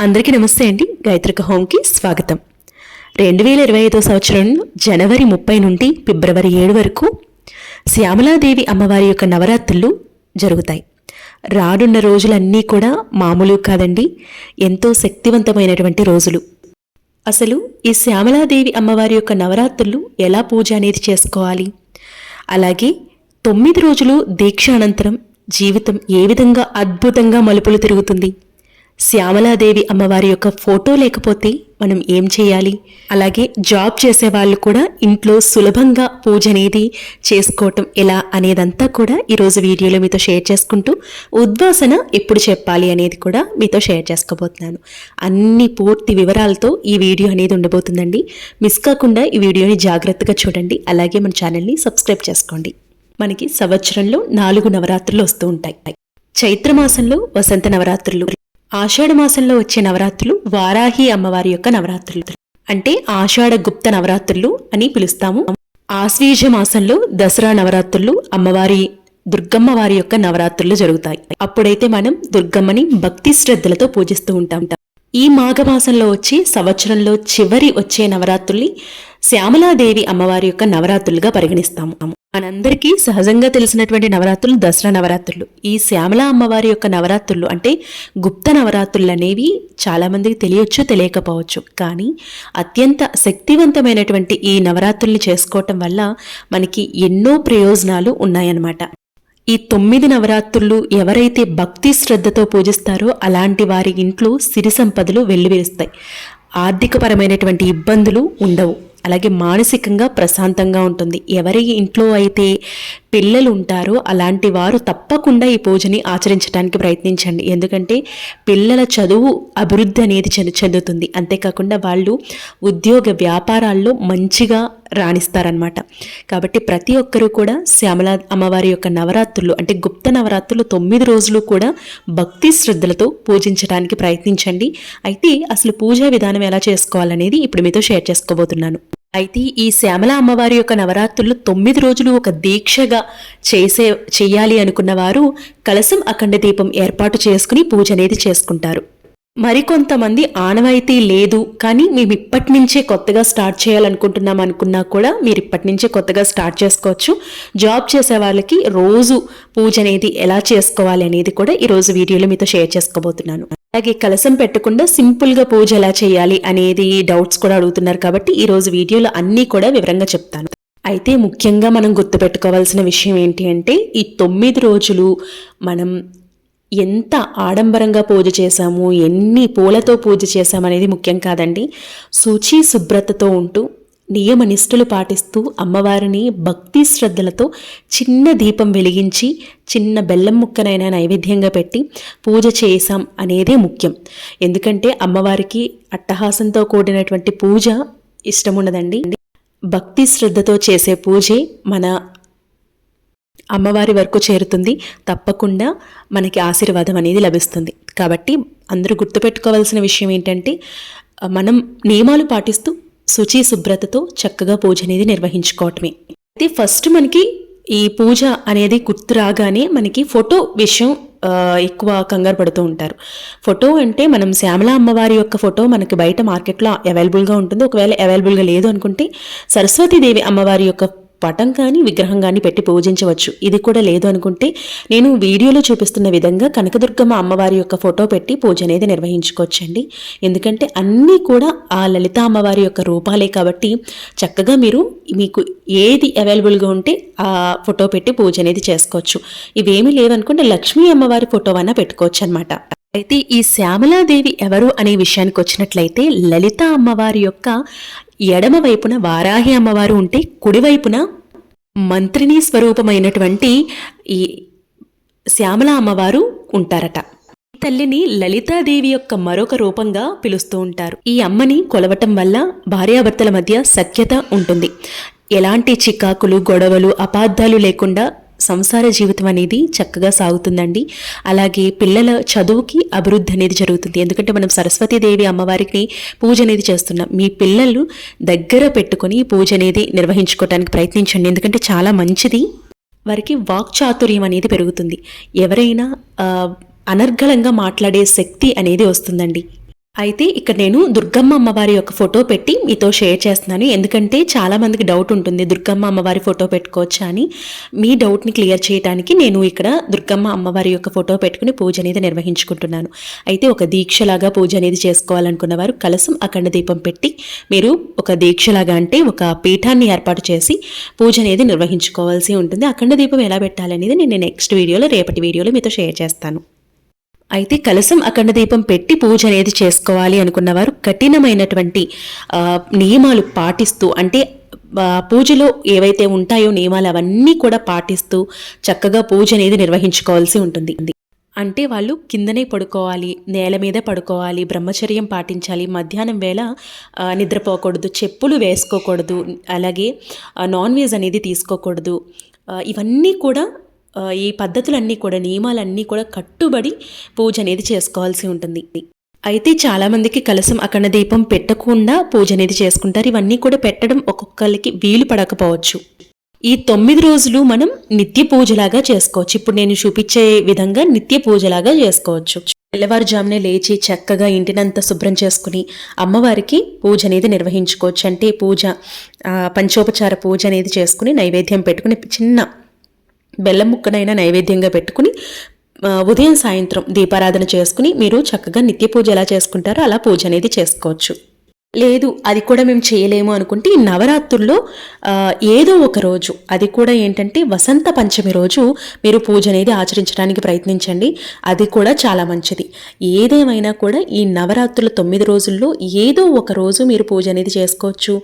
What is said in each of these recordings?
అందరికీ నమస్తే అండి. గాయత్రిక హోమ్కి స్వాగతం. 2025 సంవత్సరం జనవరి 30 నుండి ఫిబ్రవరి 7 వరకు శ్యామలాదేవి అమ్మవారి యొక్క నవరాత్రులు జరుగుతాయి. రానున్న రోజులన్నీ కూడా మామూలు కాదండి, ఎంతో శక్తివంతమైనటువంటి రోజులు. అసలు ఈ శ్యామలాదేవి అమ్మవారి యొక్క నవరాత్రులు ఎలా పూజ అనేది చేసుకోవాలి, అలాగే 9 రోజులు దీక్ష అనంతరం జీవితం ఏ విధంగా అద్భుతంగా మలుపులు తిరుగుతుంది, శ్యామలాదేవి అమ్మవారి యొక్క ఫోటో లేకపోతే మనం ఏం చేయాలి, అలాగే జాబ్ చేసే వాళ్ళు కూడా ఇంట్లో సులభంగా పూజ అనేది చేసుకోవటం ఎలా అనేదంతా కూడా ఈరోజు వీడియోలో మీతో షేర్ చేసుకుంటూ ఉద్వాసన ఎప్పుడు చెప్పాలి అనేది కూడా మీతో షేర్ చేసుకోబోతున్నాను. అన్ని పూర్తి వివరాలతో ఈ వీడియో అనేది ఉండబోతుందండి. మిస్ కాకుండా ఈ వీడియోని జాగ్రత్తగా చూడండి. అలాగే మన ఛానల్ని సబ్స్క్రైబ్ చేసుకోండి. మనకి సంవత్సరంలో 4 నవరాత్రులు వస్తూ ఉంటాయి. చైత్రమాసంలో వసంత నవరాత్రులు, ఆషాఢ మాసంలో వచ్చే నవరాత్రులు వారాహి అమ్మవారి యొక్క నవరాత్రులు, అంటే ఆషాఢ గుప్త నవరాత్రులు అని పిలుస్తాము. ఆశ్వీజ మాసంలో దసరా నవరాత్రులు, అమ్మవారి దుర్గమ్మ వారి యొక్క నవరాత్రులు జరుగుతాయి. అప్పుడైతే మనం దుర్గమ్మని భక్తి శ్రద్ధలతో పూజిస్తూ ఉంటాం. ఈ మాఘమాసంలో వచ్చి సంవత్సరంలో చివరి వచ్చే నవరాత్రుల్ని శ్యామలాదేవి అమ్మవారి యొక్క నవరాత్రులుగా పరిగణిస్తాము. మనందరికీ సహజంగా తెలిసినటువంటి నవరాత్రులు దసరా నవరాత్రులు. ఈ శ్యామలా అమ్మవారి యొక్క నవరాత్రులు అంటే గుప్త నవరాత్రులు అనేవి చాలామందికి తెలియచ్చు, తెలియకపోవచ్చు. కానీ అత్యంత శక్తివంతమైనటువంటి ఈ నవరాత్రుల్ని చేసుకోవటం వల్ల మనకి ఎన్నో ప్రయోజనాలు ఉన్నాయన్నమాట. ఈ 9 నవరాత్రులు ఎవరైతే భక్తి శ్రద్ధతో పూజిస్తారో అలాంటి వారి ఇంట్లో సిరి సంపదలు వెల్లివిరుస్తాయి. ఆర్థికపరమైనటువంటి ఇబ్బందులు ఉండవు. అలాగే మానసికంగా ప్రశాంతంగా ఉంటుంది. ఎవరి ఇంట్లో అయితే పిల్లలు ఉంటారో అలాంటి వారు తప్పకుండా ఈ పూజని ఆచరించడానికి ప్రయత్నించండి. ఎందుకంటే పిల్లల చదువు అభివృద్ధి అనేది చెందుతుంది. అంతేకాకుండా వాళ్ళు ఉద్యోగ వ్యాపారాల్లో మంచిగా రాణిస్తారనమాట. కాబట్టి ప్రతి ఒక్కరూ కూడా శ్యామలా అమ్మవారి యొక్క నవరాత్రులు అంటే గుప్త నవరాత్రులు 9 రోజులు కూడా భక్తి శ్రద్ధలతో పూజించడానికి ప్రయత్నించండి. అయితే అసలు పూజా విధానం ఎలా చేసుకోవాలనేది ఇప్పుడు మీతో షేర్ చేసుకోబోతున్నాను. అయితే ఈ శ్యామలా అమ్మవారి యొక్క నవరాత్రులు 9 రోజులు ఒక దీక్షగా చెయ్యాలి అనుకున్న వారు కలశం అఖండ దీపం ఏర్పాటు చేసుకుని పూజ అనేది చేసుకుంటారు. మరికొంతమంది ఆనవాయితీ లేదు కానీ మేము ఇప్పటి నుంచే కొత్తగా స్టార్ట్ చేయాలనుకుంటున్నాం అనుకున్నా కూడా మీరు ఇప్పటి నుంచే కొత్తగా స్టార్ట్ చేసుకోవచ్చు. జాబ్ చేసే వాళ్ళకి రోజు పూజ అనేది ఎలా చేసుకోవాలి అనేది కూడా ఈరోజు వీడియోలో మీతో షేర్ చేసుకోబోతున్నాను. అలాగే కలశం పెట్టకుండా సింపుల్గా పూజ ఎలా చేయాలి అనేది డౌట్స్ కూడా అడుగుతున్నారు. కాబట్టి ఈరోజు వీడియోలో అన్నీ కూడా వివరంగా చెప్తాను. అయితే ముఖ్యంగా మనం గుర్తుపెట్టుకోవాల్సిన విషయం ఏంటి అంటే ఈ 9 రోజులు మనం ఎంత ఆడంబరంగా పూజ చేశాము, ఎన్ని పూలతో పూజ చేశామనేది ముఖ్యం కాదండి. శుచి శుభ్రతతో ఉంటూ నియమనిష్టలు పాటిస్తూ అమ్మవారిని భక్తి శ్రద్ధలతో చిన్న దీపం వెలిగించి చిన్న బెల్లం ముక్కనైనా నైవేద్యంగా పెట్టి పూజ చేసాం అనేదే ముఖ్యం. ఎందుకంటే అమ్మవారికి అట్టహాసంతో కూడినటువంటి పూజ ఇష్టం ఉండదండి. భక్తి శ్రద్ధతో చేసే పూజే మన అమ్మవారి వరకు చేరుతుంది. తప్పకుండా మనకి ఆశీర్వాదం అనేది లభిస్తుంది. కాబట్టి అందరూ గుర్తుపెట్టుకోవాల్సిన విషయం ఏంటంటే మనం నియమాలు పాటిస్తూ శుచి శుభ్రతతో చక్కగా పూజ అనేది నిర్వహించుకోవటమే. అయితే ఫస్ట్ మనకి ఈ పూజ అనేది గుర్తు రాగానే మనకి ఫోటో విషయం ఎక్కువ కంగారు పడుతూ ఉంటారు. ఫోటో అంటే మనం శ్యామలా అమ్మవారి యొక్క ఫోటో మనకి బయట మార్కెట్లో అవైలబుల్గా ఉంటుంది. ఒకవేళ అవైలబుల్గా లేదు అనుకుంటే సరస్వతీదేవి అమ్మవారి యొక్క పటం కానీ విగ్రహం కానీ పెట్టి పూజించవచ్చు. ఇది కూడా లేదు అనుకుంటే నేను వీడియోలో చూపిస్తున్న విధంగా కనకదుర్గమ్మ అమ్మవారి యొక్క ఫోటో పెట్టి పూజ అనేది నిర్వహించుకోవచ్చండి. ఎందుకంటే అన్నీ కూడా ఆ లలిత అమ్మవారి యొక్క రూపాలే కాబట్టి చక్కగా మీకు ఏది అవైలబుల్గా ఉంటే ఆ ఫోటో పెట్టి పూజ అనేది చేసుకోవచ్చు. ఇవేమీ లేదనుకుంటే లక్ష్మీ అమ్మవారి ఫోటో అన్నా పెట్టుకోవచ్చు అనమాట. అయితే ఈ శ్యామలాదేవి ఎవరు అనే విషయానికి వచ్చినట్లయితే లలిత అమ్మవారి యొక్క ఎడమ వైపున వారాహి అమ్మవారు ఉంటే కుడివైపున మంత్రిని స్వరూపమైనటువంటి ఈ శ్యామలా అమ్మవారు ఉంటారట. ఈ తల్లిని లలితాదేవి యొక్క మరొక రూపంగా పిలుస్తూ ఉంటారు. ఈ అమ్మని కొలవటం వల్ల భార్యాభర్తల మధ్య సఖ్యత ఉంటుంది. ఎలాంటి చికాకులు, గొడవలు, అపార్థాలు లేకుండా సంసార జీవితం అనేది చక్కగా సాగుతుందండి. అలాగే పిల్లల చదువుకి అభివృద్ధి అనేది జరుగుతుంది. ఎందుకంటే మనం సరస్వతీదేవి అమ్మవారికి పూజ అనేది చేస్తున్నాం. మీ పిల్లలు దగ్గర పెట్టుకొని పూజ అనేది నిర్వహించుకోవడానికి ప్రయత్నించండి. ఎందుకంటే చాలా మంచిది. వారికి వాక్చాతుర్యం అనేది పెరుగుతుంది. ఎవరైనా అనర్గళంగా మాట్లాడే శక్తి అనేది వస్తుందండి. అయితే ఇక్కడ నేను దుర్గమ్మ అమ్మవారి యొక్క ఫోటో పెట్టి మీతో షేర్ చేస్తున్నాను. ఎందుకంటే చాలామందికి డౌట్ ఉంటుంది, దుర్గమ్మ అమ్మవారి ఫోటో పెట్టుకోవచ్చా అని. మీ డౌట్ని క్లియర్ చేయడానికి నేను ఇక్కడ దుర్గమ్మ అమ్మవారి యొక్క ఫోటో పెట్టుకుని పూజ అనేది నిర్వహించుకుంటున్నాను. అయితే ఒక దీక్షలాగా పూజ అనేది చేసుకోవాలనుకున్న వారు కలసం అఖండ దీపం పెట్టి మీరు ఒక దీక్షలాగా అంటే ఒక పీఠాన్ని ఏర్పాటు చేసి పూజ అనేది నిర్వహించుకోవాల్సి ఉంటుంది. అఖండ దీపం ఎలా పెట్టాలనేది నేను నెక్స్ట్ వీడియోలో, రేపటి వీడియోలో మీతో షేర్ చేస్తాను. అయితే కలసం అఖండ దీపం పెట్టి పూజ అనేది చేసుకోవాలి అనుకున్నవారు కఠినమైనటువంటి నియమాలు పాటిస్తూ, అంటే పూజలో ఏవైతే ఉంటాయో నియమాలు అవన్నీ కూడా పాటిస్తూ చక్కగా పూజ అనేది నిర్వహించుకోవాల్సి ఉంటుంది. అంటే వాళ్ళు కిందనే పడుకోవాలి, నేల మీద పడుకోవాలి, బ్రహ్మచర్యం పాటించాలి, మధ్యాహ్నం వేళ నిద్రపోకూడదు, చెప్పులు వేసుకోకూడదు, అలాగే నాన్ వెజ్ అనేది తీసుకోకూడదు. ఇవన్నీ కూడా ఈ పద్ధతులన్నీ కూడా, నియమాలన్నీ కూడా కట్టుబడి పూజ అనేది చేసుకోవాల్సి ఉంటుంది. అయితే చాలామందికి కలసం అఖండ దీపం పెట్టకుండా పూజ అనేది చేసుకుంటారు. ఇవన్నీ కూడా పెట్టడం ఒక్కొక్కరికి వీలు పడకపోవచ్చు. ఈ 9 రోజులు మనం నిత్య పూజలాగా చేసుకోవచ్చు. ఇప్పుడు నేను చూపించే విధంగా నిత్య పూజలాగా చేసుకోవచ్చు. తెల్లవారుజామునే లేచి చక్కగా ఇంటినంతా శుభ్రం చేసుకుని అమ్మవారికి పూజ అనేది నిర్వహించుకోవచ్చు. అంటే పూజ పంచోపచార పూజ అనేది చేసుకుని నైవేద్యం పెట్టుకుని చిన్న బెల్లం ముక్కనైనా నైవేద్యంగా పెట్టుకుని ఉదయం సాయంత్రం దీపారాధన చేసుకుని మీరు చక్కగా నిత్య పూజ ఎలా చేసుకుంటారో అలా పూజ అనేది చేసుకోవచ్చు. లేదు అది కూడా మేము చేయలేము అనుకుంటే ఈ నవరాత్రుల్లో ఏదో ఒక రోజు, అది కూడా ఏంటంటే వసంత పంచమి రోజు మీరు పూజ అనేది ఆచరించడానికి ప్రయత్నించండి. అది కూడా చాలా మంచిది. ఏదేమైనా కూడా ఈ నవరాత్రుల 9 రోజుల్లో ఏదో ఒక రోజు మీరు పూజ అనేది చేసుకోవచ్చు.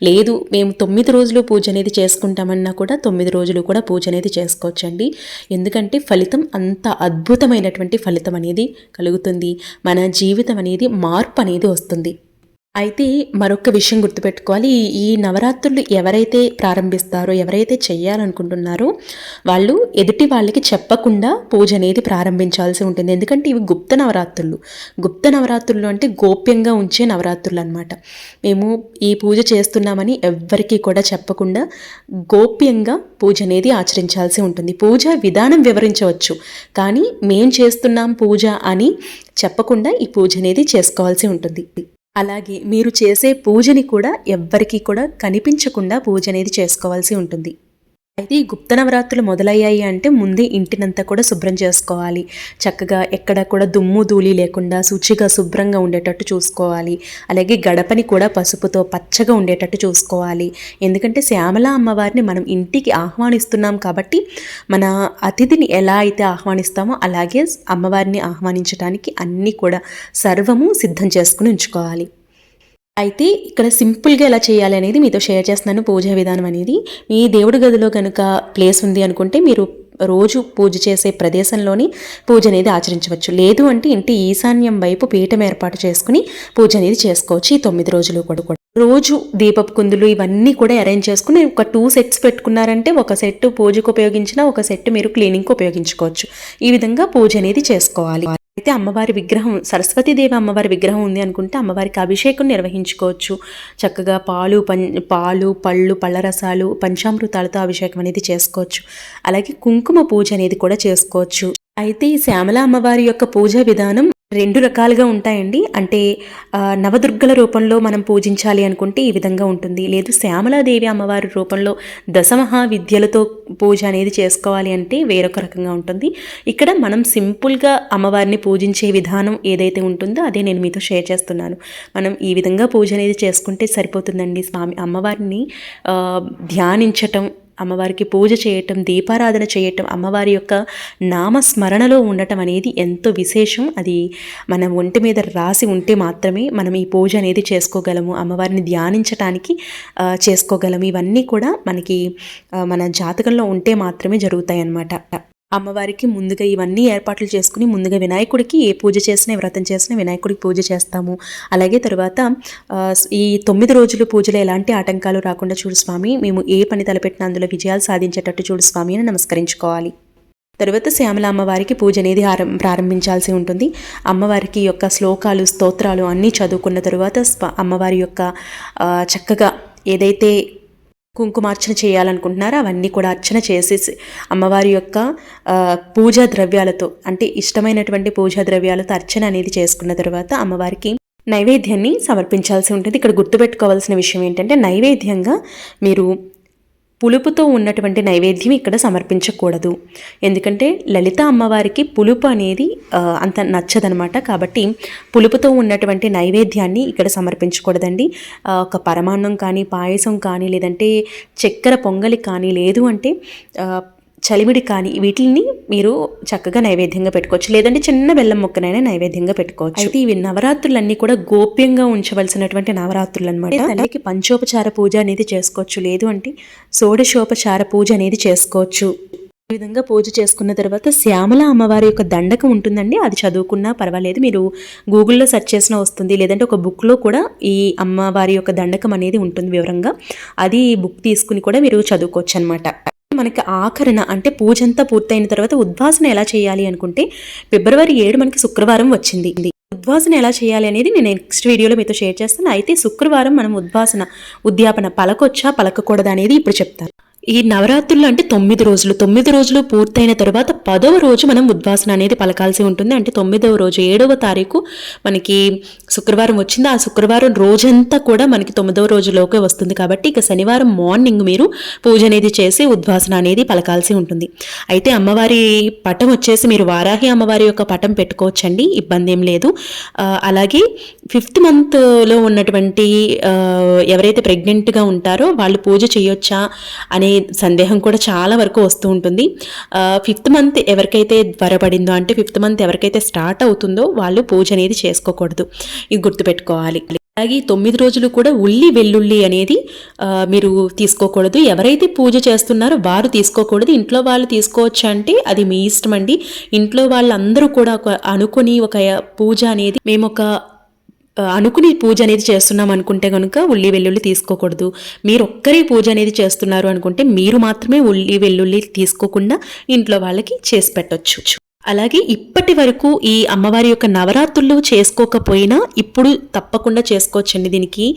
లేదు మేము 9 రోజులు పూజ అనేది చేసుకుంటామన్నా కూడా 9 రోజులు కూడా పూజ అనేది చేసుకోవచ్చండి. ఎందుకంటే ఫలితం అంత అద్భుతమైనటువంటి ఫలితం అనేది కలుగుతుంది. మన జీవితం అనేది మార్పు అనేది వస్తుంది. అయితే మరొక విషయం గుర్తుపెట్టుకోవాలి, ఈ నవరాత్రులు ఎవరైతే ప్రారంభిస్తారో, ఎవరైతే చెయ్యాలనుకుంటున్నారో వాళ్ళు ఎదుటి వాళ్ళకి చెప్పకుండా పూజ అనేది ప్రారంభించాల్సి ఉంటుంది. ఎందుకంటే ఇవి గుప్త నవరాత్రులు అంటే గోప్యంగా ఉంచే నవరాత్రులు అనమాట. మేము ఈ పూజ చేస్తున్నామని ఎవ్వరికీ కూడా చెప్పకుండా గోప్యంగా పూజ అనేది ఆచరించాల్సి ఉంటుంది. పూజ విధానం వివరించవచ్చు, కానీ మేం చేస్తున్నాం పూజ అని చెప్పకుండా ఈ పూజ అనేది చేసుకోవాల్సి ఉంటుంది. అలాగే మీరు చేసే పూజని కూడా ఎవ్వరికీ కూడా కనిపించకుండా పూజ అనేది చేసుకోవాల్సి ఉంటుంది. అయితే ఈ గుప్త నవరాత్రులు మొదలయ్యాయి అంటే ముందే ఇంటినంతా కూడా శుభ్రం చేసుకోవాలి. చక్కగా ఎక్కడ కూడా దుమ్ము ధూళి లేకుండా శుచిగా శుభ్రంగా ఉండేటట్టు చూసుకోవాలి. అలాగే గడపని కూడా పసుపుతో పచ్చగా ఉండేటట్టు చూసుకోవాలి. ఎందుకంటే శ్యామల అమ్మవారిని మనం ఇంటికి ఆహ్వానిస్తున్నాం కాబట్టి మన అతిథిని ఎలా అయితే ఆహ్వానిస్తామో అలాగే అమ్మవారిని ఆహ్వానించడానికి అన్నీ కూడా సర్వము సిద్ధం చేసుకుని ఉంచుకోవాలి. అయితే ఇక్కడ సింపుల్గా ఎలా చేయాలి అనేది మీతో షేర్ చేస్తున్నాను. పూజా విధానం అనేది మీ దేవుడి గదిలో కనుక ప్లేస్ ఉంది అనుకుంటే మీరు రోజు పూజ చేసే ప్రదేశంలోని పూజ అనేది ఆచరించవచ్చు. లేదు అంటే ఇంటి ఈశాన్యం వైపు పీఠం ఏర్పాటు చేసుకుని పూజ అనేది చేసుకోవచ్చు. ఈ 9 రోజులు కూడా రోజు దీపపు కుందులు ఇవన్నీ కూడా అరేంజ్ చేసుకుని ఒక 2 సెట్స్ పెట్టుకున్నారంటే ఒక సెట్ పూజకు ఉపయోగించిన, ఒక సెట్ మీరు క్లీనింగ్కి ఉపయోగించుకోవచ్చు. ఈ విధంగా పూజ అనేది చేసుకోవాలి. అయితే అమ్మవారి విగ్రహం, సరస్వతీదేవి అమ్మవారి విగ్రహం ఉంది అనుకుంటే అమ్మవారికి అభిషేకం నిర్వహించుకోవచ్చు. చక్కగా పాలు పళ్ళు పళ్ళ రసాలు పంచామృతాలతో అభిషేకం అనేది చేసుకోవచ్చు. అలాగే కుంకుమ పూజ అనేది కూడా చేసుకోవచ్చు. అయితే ఈ శ్యామల అమ్మవారి యొక్క పూజా విధానం 2 రకాలుగా ఉంటాయండి. అంటే నవదుర్గల రూపంలో మనం పూజించాలి అనుకుంటే ఈ విధంగా ఉంటుంది. లేదు శ్యామలాదేవి అమ్మవారి రూపంలో దశమహావిద్యలతో పూజ అనేది చేసుకోవాలి అంటే వేరొక రకంగా ఉంటుంది. ఇక్కడ మనం సింపుల్గా అమ్మవారిని పూజించే విధానం ఏదైతే ఉంటుందో అదే నేను మీతో షేర్ చేస్తున్నాను. మనం ఈ విధంగా పూజ అనేది చేసుకుంటే సరిపోతుందండి. అమ్మవారిని ధ్యానించటం, అమ్మవారికి పూజ చేయటం, దీపారాధన చేయటం, అమ్మవారి యొక్క నామస్మరణలో ఉండటం అనేది ఎంతో విశేషం. అది మన ఒంటి మీద రాసి ఉంటే మాత్రమే మనం ఈ పూజ అనేది చేసుకోగలము. అమ్మవారిని ధ్యానించటానికి చేసుకోగలము. ఇవన్నీ కూడా మనకి మన జాతకంలో ఉంటే మాత్రమే జరుగుతాయి అన్నమాట. అమ్మవారికి ముందుగా ఇవన్నీ ఏర్పాట్లు చేసుకుని ముందుగా వినాయకుడికి ఏ పూజ చేసినా, వ్రతం చేసినా వినాయకుడికి పూజ చేస్తాము. అలాగే తర్వాత ఈ 9 రోజులు పూజలో ఎలాంటి ఆటంకాలు రాకుండా చూడు స్వామి, మేము ఏ పని తలపెట్టినా అందులో విజయాలు సాధించేటట్టు చూడు స్వామి అని నమస్కరించుకోవాలి. తర్వాత శ్యామల అమ్మవారికి పూజ అనేది ప్రారంభించాల్సి ఉంటుంది. అమ్మవారికి యొక్క శ్లోకాలు, స్తోత్రాలు అన్నీ చదువుకున్న తరువాత అమ్మవారి యొక్క చక్కగా ఏదైతే కుంకుమార్చన చేయాలనుకుంటున్నారో అవన్నీ కూడా అర్చన చేసేసి అమ్మవారి యొక్క పూజా ద్రవ్యాలతో, అంటే ఇష్టమైనటువంటి పూజా ద్రవ్యాలతో అర్చన అనేది చేసుకున్న తర్వాత అమ్మవారికి నైవేద్యాన్ని సమర్పించాల్సి ఉంటుంది. ఇక్కడ గుర్తుపెట్టుకోవాల్సిన విషయం ఏంటంటే నైవేద్యంగా మీరు పులుపుతో ఉన్నటువంటి నైవేద్యం ఇక్కడ సమర్పించకూడదు. ఎందుకంటే లలిత అమ్మవారికి పులుపు అనేది అంత నచ్చదనమాట. కాబట్టి పులుపుతో ఉన్నటువంటి నైవేద్యాన్ని ఇక్కడ సమర్పించకూడదండి. ఒక పరమాన్నం కానీ, పాయసం కానీ, లేదంటే చక్కెర పొంగలి కానీ, లేదు అంటే చలిమిడి కానీ వీటిని మీరు చక్కగా నైవేద్యంగా పెట్టుకోవచ్చు. లేదంటే చిన్న బెల్లం ముక్కనైనా నైవేద్యంగా పెట్టుకోవచ్చు. అయితే ఇవి నవరాత్రులన్నీ కూడా గోప్యంగా ఉంచవలసినటువంటి నవరాత్రులు అనమాట. తల్లికి పంచోపచార పూజ అనేది చేసుకోవచ్చు, లేదు అంటే షోడశోపచార పూజ అనేది చేసుకోవచ్చు. ఈ విధంగా పూజ చేసుకున్న తర్వాత శ్యామల అమ్మవారి యొక్క దండకం ఉంటుందండి. అది చదువుకున్నా పర్వాలేదు, మీరు గూగుల్లో సెర్చ్ చేసినా వస్తుంది, లేదంటే ఒక బుక్లో కూడా ఈ అమ్మవారి యొక్క దండకం అనేది ఉంటుంది వివరంగా. అది బుక్ తీసుకుని కూడా మీరు చదువుకోవచ్చు అనమాట. మనకి ఆఖరణ అంటే పూజ అంతా పూర్తయిన తర్వాత ఉద్వాసన ఎలా చేయాలి అనుకుంటే ఫిబ్రవరి 7 మనకి శుక్రవారం వచ్చింది. ఉద్వాసన ఎలా చేయాలి అనేది నేను నెక్స్ట్ వీడియోలో మీతో షేర్ చేస్తాను. అయితే శుక్రవారం మనం ఉద్యాపన పలకొచ్చా పలకకూడదా అనేది ఇప్పుడు చెప్తాను. ఈ నవరాత్రులు అంటే 9 రోజులు పూర్తయిన తర్వాత 10వ రోజు మనం ఉద్వాసన అనేది పలకాల్సి ఉంటుంది. అంటే 9వ రోజు 7వ తారీఖు మనకి శుక్రవారం వచ్చింది. ఆ శుక్రవారం రోజంతా కూడా మనకి 9వ రోజులోకి వస్తుంది. కాబట్టి ఇక శనివారం మార్నింగ్ మీరు పూజ అనేది చేసి ఉద్వాసన అనేది పలకాల్సి ఉంటుంది. అయితే అమ్మవారి పటం వచ్చేసి మీరు వారాహి అమ్మవారి యొక్క పటం పెట్టుకోవచ్చండి, ఇబ్బంది ఏం లేదు. అలాగే 5th మంత్లో ఉన్నటువంటి ఎవరైతే ప్రెగ్నెంట్గా ఉంటారో వాళ్ళు పూజ చేయొచ్చా అనే సందేహం కూడా చాలా వరకు వస్తూ ఉంటుంది. 5th మంత్ ఎవరికైతే త్వరపడిందో అంటే 5th మంత్ ఎవరికైతే స్టార్ట్ అవుతుందో వాళ్ళు పూజ అనేది చేసుకోకూడదు, ఇది గుర్తుపెట్టుకోవాలి. అలాగే 9 రోజులు కూడా ఉల్లి వెల్లుల్లి అనేది మీరు తీసుకోకూడదు. ఎవరైతే పూజ చేస్తున్నారో వారు తీసుకోకూడదు. ఇంట్లో వాళ్ళు తీసుకోవచ్చు అంటే అది మీ ఇష్టం అండి. ఇంట్లో వాళ్ళందరూ కూడా అనుకుని ఒక పూజ అనేది అనుకుని పూజ అనేది చేస్తున్నాం అనుకుంటే కనుక ఉల్లి వెల్లుల్లి తీసుకోకూడదు. మీరు ఒక్కరే పూజ అనేది చేస్తున్నారు అనుకుంటే మీరు మాత్రమే ఉల్లి వెల్లుల్లి తీసుకోకుండా ఇంట్లో వాళ్ళకి చేసి పెట్టొచ్చు. అలాగే ఇప్పటి వరకు ఈ అమ్మవారి యొక్క నవరాత్రులు చేసుకోకపోయినా ఇప్పుడు తప్పకుండా చేసుకోవచ్చండి. దీనికి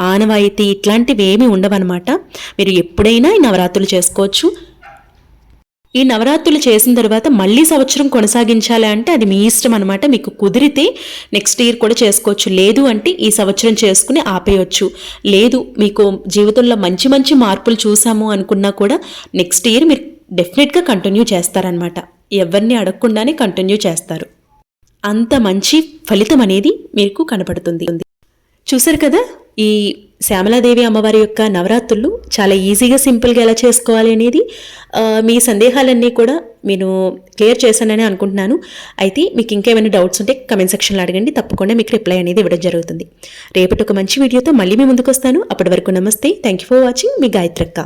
ఆనవాయితీ ఇట్లాంటివి ఏమీ ఉండవన్నమాట. మీరు ఎప్పుడైనా ఈ నవరాత్రులు చేసుకోవచ్చు. ఈ నవరాత్రులు చేసిన తర్వాత మళ్ళీ సంవత్సరం కొనసాగించాలి అంటే అది మీ ఇష్టం అనమాట. మీకు కుదిరితే నెక్స్ట్ ఇయర్ కూడా చేసుకోవచ్చు, లేదు అంటే ఈ సంవత్సరం చేసుకుని ఆపేయచ్చు. లేదు మీకు జీవితంలో మంచి మంచి మార్పులు చూసాము అనుకున్నా కూడా నెక్స్ట్ ఇయర్ మీరు డెఫినెట్గా కంటిన్యూ చేస్తారనమాట. ఎవరిని అడగకుండానే కంటిన్యూ చేస్తారు. అంత మంచి ఫలితం అనేది మీకు కనపడుతుంది. చూసారు కదా, ఈ శ్యామలాదేవి అమ్మవారి యొక్క నవరాత్రులు చాలా ఈజీగా సింపుల్గా ఎలా చేసుకోవాలి అనేది మీ సందేహాలన్నీ కూడా నేను క్లియర్ చేశానని అనుకుంటున్నాను. అయితే మీకు ఇంకేమైనా డౌట్స్ ఉంటే కమెంట్ సెక్షన్లో అడగండి, తప్పకుండా మీకు రిప్లై అనేది ఇవ్వడం జరుగుతుంది. రేపటి ఒక మంచి వీడియోతో మళ్ళీ మీ ముందుకు వస్తాను. అప్పటి వరకు నమస్తే, థ్యాంక్ యూ ఫర్ వాచింగ్. మీ గాయత్రక్క.